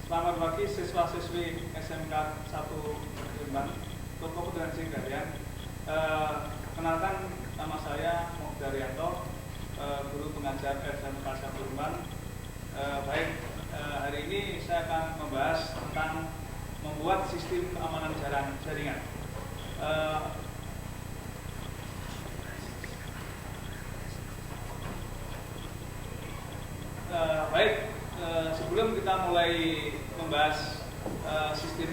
Selamat pagi siswa-siswi SMK 1 Jombang. Untuk kompetensi kalian, kenalkan nama saya Mokdaryanto, guru pengajar SMK 1 Jombang. Hari ini saya akan membahas tentang membuat sistem keamanan jaringan. Sebelum kita mulai membahas sistem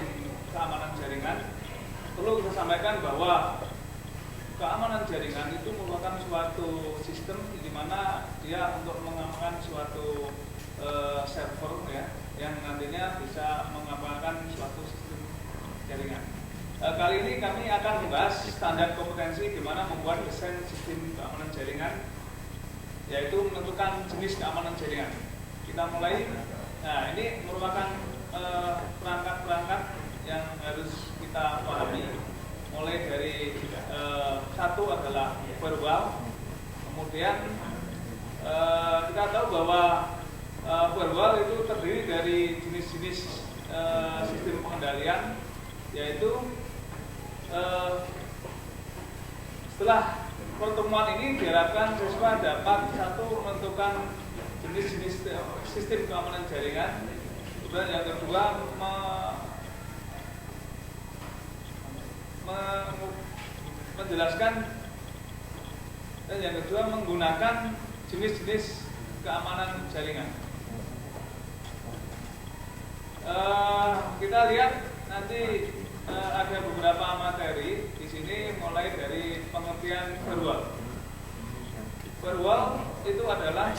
keamanan jaringan, perlu kita sampaikan bahwa keamanan jaringan itu merupakan suatu sistem di mana dia untuk mengamankan suatu server ya, yang nantinya bisa mengamankan suatu sistem jaringan. Kali ini kami akan membahas standar kompetensi gimana membuat desain sistem keamanan jaringan, yaitu menentukan jenis keamanan jaringan. Kita mulai. Nah, ini merupakan perangkat-perangkat yang harus kita pahami. Mulai dari satu adalah firewall. Kemudian kita tahu bahwa firewall itu terdiri dari jenis-jenis sistem pengendalian, yaitu setelah pertemuan ini diharapkan siswa dapat satu menentukan jenis-jenis sistem keamanan jaringan. Kemudian yang kedua menjelaskan, dan yang kedua menggunakan jenis-jenis keamanan jaringan. Kita lihat nanti ada beberapa materi di sini, mulai dari pengertian firewall. Firewall itu adalah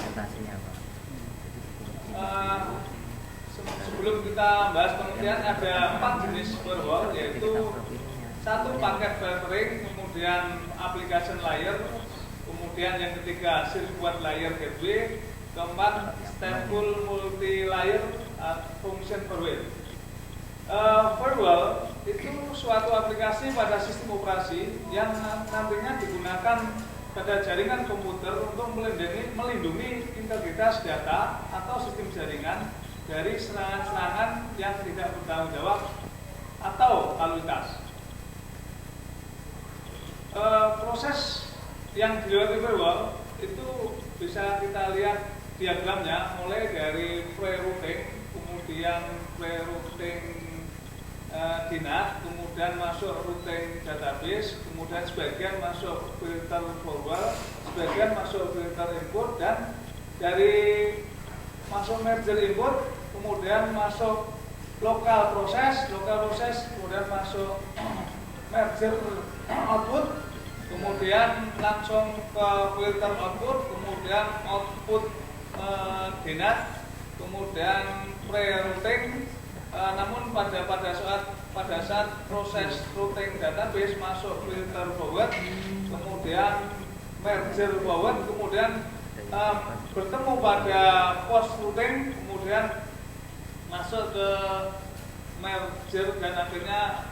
sebelum kita bahas pengertian, ada 4 jenis firewall, yaitu satu paket filtering, kemudian application layer, kemudian yang ketiga circuit layer gateway, keempat stateful multi layer function firewall. Firewall itu suatu aplikasi pada sistem operasi yang nantinya digunakan pada jaringan komputer untuk melindungi integritas data atau sistem jaringan dari serangan-serangan yang tidak bertanggung jawab atau lalu lintas. Proses yang dilalui firewall itu bisa kita lihat diagramnya, mulai dari pre-routing, kemudian pre-routing DNAT, kemudian masuk routing database, kemudian sebagian masuk filter forward, sebagian masuk filter input, dan dari masuk merger input, kemudian masuk local process, kemudian masuk merger output, kemudian langsung ke filter output, kemudian output DNAT, kemudian pre-routing. Namun pada saat proses routing database masuk filter forward, kemudian merger forward, kemudian bertemu pada post routing, kemudian masuk ke merger, dan akhirnya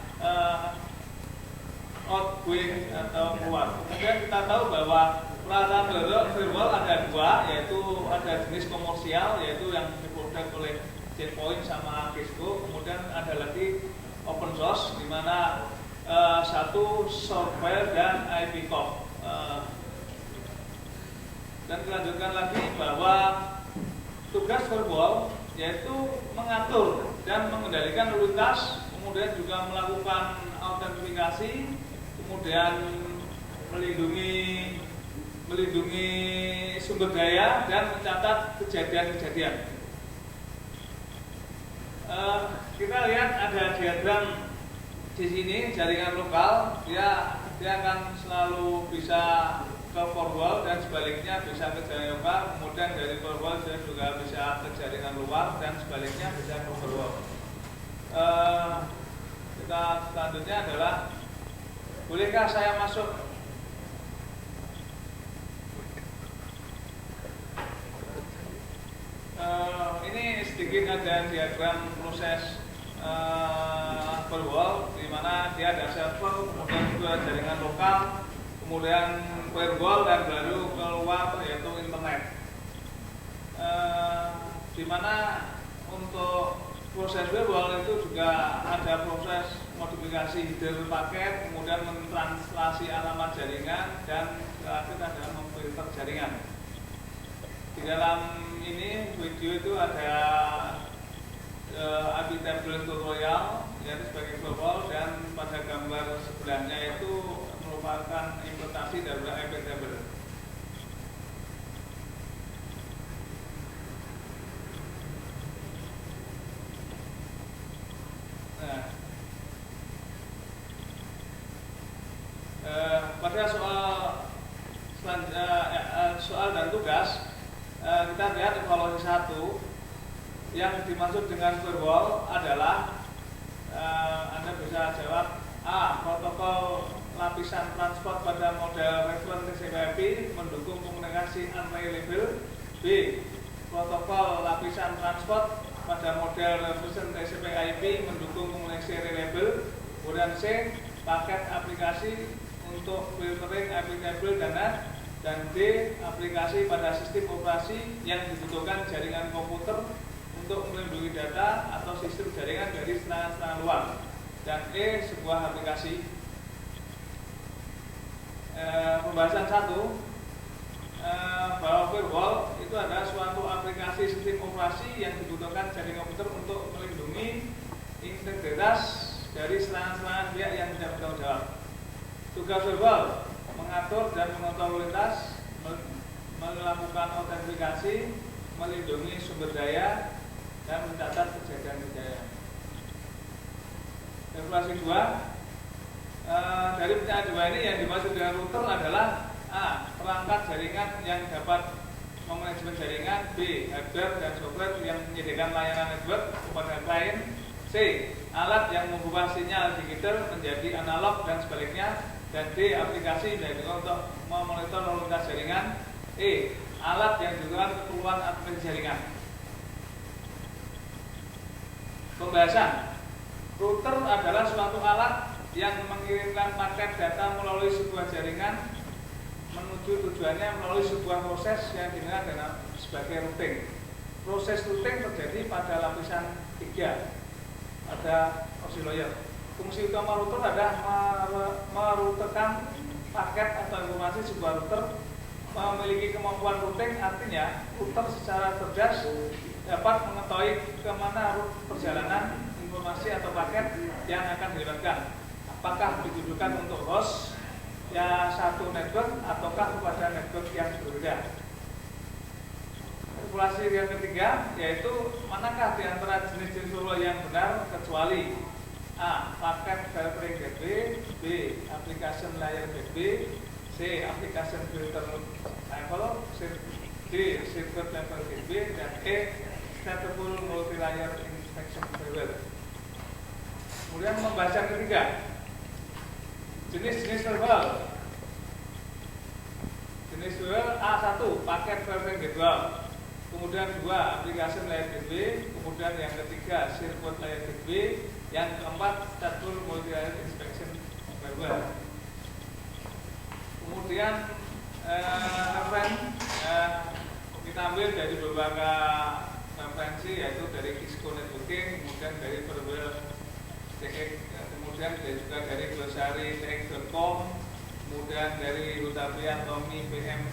outgoing atau keluar. Kemudian kita tahu bahwa peralatan firewall ada 2, yaitu ada jenis komersial, yaitu yang diproduksi oleh Checkpoint sama Cisco. Kemudian ada lagi open source, di mana satu software dan IPCOM. Dan dilanjutkan lagi bahwa tugas firewall yaitu mengatur dan mengendalikan lalu lintas, kemudian juga melakukan autentifikasi, kemudian melindungi sumber daya dan mencatat kejadian-kejadian. Kita lihat ada diagram di sini, jaringan lokal, dia akan selalu bisa ke firewall dan sebaliknya bisa ke jaringan lokal, kemudian dari firewall dia juga bisa ke jaringan luar dan sebaliknya bisa ke firewall. Kita selanjutnya adalah, bolehkah saya masuk? Ini sedikit ada diagram proses firewall, di mana dia ada server, kemudian juga jaringan lokal, kemudian firewall, dan baru keluar yaitu internet. Di mana untuk proses firewall itu juga ada proses modifikasi header paket, kemudian mentranslasi alamat jaringan, dan terakhir adalah memfilter jaringan. Di dalam ini video itu ada IP table tutorial yaitu sebagai firewall, dan pada gambar sebelahnya itu merupakan implementasi dari IP table. Nah, pada soal dan tugas kita lihat evaluasi 1. Yang dimaksud dengan firewall adalah Anda bisa jawab A. Protokol lapisan transport pada model reference TCP/IP mendukung komunikasi unreliable. B. Protokol lapisan transport pada model reference TCP/IP mendukung komunikasi reliable. Kemudian C. Paket aplikasi untuk filtering IP table dan NAT. Dan D. Aplikasi pada sistem operasi yang dibutuhkan jaringan komputer untuk melindungi data atau sistem jaringan dari serangan-serangan luar. Dan E. Sebuah aplikasi. Pembahasan 1, bahwa firewall itu adalah suatu aplikasi sistem operasi yang dibutuhkan jaringan komputer untuk melindungi integritas dari serangan-serangan pihak yang tidak bertanggung jawab. Tugas firewall mengatur dan mengontrol lalu lintas, melakukan autentikasi, melindungi sumber daya, dan mencatat kejadian-kejadian. Evaluasi 2, dari pertanyaan 2 ini yang dimaksud dengan router adalah A. Perangkat jaringan yang dapat memanajemen jaringan. B. Hardware dan software yang menyediakan layanan network kepada klien. C. Alat yang mengubah sinyal digital menjadi analog dan sebaliknya. Dan D. Aplikasi yang digunakan untuk memonitor lalu lintas jaringan. E. Alat yang digunakan keperluan administrasi jaringan. Pembahasan. Router adalah suatu alat yang mengirimkan paket data melalui sebuah jaringan menuju tujuannya melalui sebuah proses yang dinamakan dengan sebagai routing. Proses routing terjadi pada lapisan 3, ada oscillator. Fungsi utama router adalah merutekan paket atau informasi. Sebuah router memiliki kemampuan routing, artinya router secara cerdas dapat mengetahui kemana rute perjalanan informasi atau paket yang akan dilewatkan. Apakah ditujukan untuk host ya satu network ataukah kepada network yang berbeda. Evaluasi yang ketiga yaitu manakah di antara jenis-jenis firewall yang benar kecuali A. Packet filtering gateway. B. Application layer gateway. C. Application filter level. D. Circuit level gateway. Dan E. Stateful multi-layer inspection firewall. Kemudian membahas yang ketiga, jenis-jenis firewall. Jenis firewall A1, paket filtering gateway. Kemudian 2, application layer gateway. Kemudian yang ketiga, circuit layer gateway. Yang keempat, stateful multi-layer inspection firewall. Kemudian kita ambil dari beberapa referensi, yaitu dari Cisco Networking, kemudian dari firewall TX, kemudian juga dari glossary tx.com, kemudian dari Hutapia Tommy PM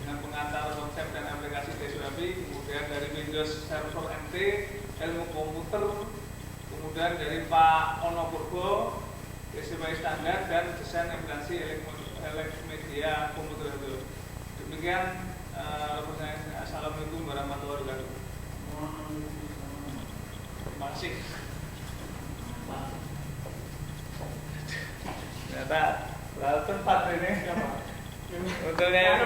dengan pengantar konsep dan aplikasi TCP, kemudian dari Windows Server MT, ilmu komputer, kemudian dari Pak Ono Purbo, TCP standar, dan desain aplikasi elektromedia komputer itu. Demikian Assalamualaikum warahmatullahi wabarakatuh. Terima kasih. Ternyata lalu tempat ini. Untungnya